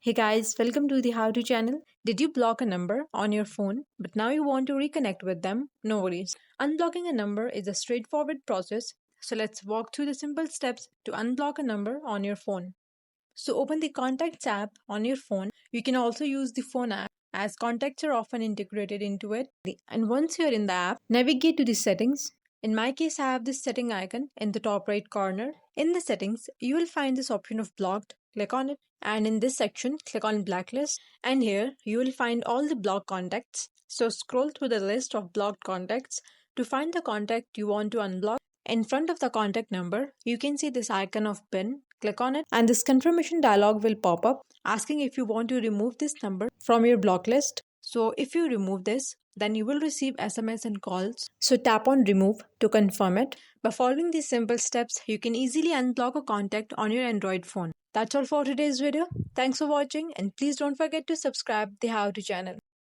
Hey guys, welcome to the How To channel. Did you block a number on your phone but now you want to reconnect with them? No worries. Unblocking a number is a straightforward process. So let's walk through the simple steps to unblock a number on your phone. So open the Contacts app on your phone. You can also use the phone app as contacts are often integrated into it. And once you're in the app, navigate to the settings. In my case, I have this setting icon in the top right corner. In the settings, you will find this option of blocked. Click on it. And in this section, click on blacklist. And here, you will find all the blocked contacts. So scroll through the list of blocked contacts to find the contact you want to unblock. In front of the contact number, you can see this icon of pin. Click on it and this confirmation dialog will pop up asking if you want to remove this number from your block list. So if you remove this, then you will receive SMS and calls. So tap on remove to confirm it. By following these simple steps, you can easily unblock a contact on your Android phone. That's all for today's video. Thanks for watching and please don't forget to subscribe the How To channel.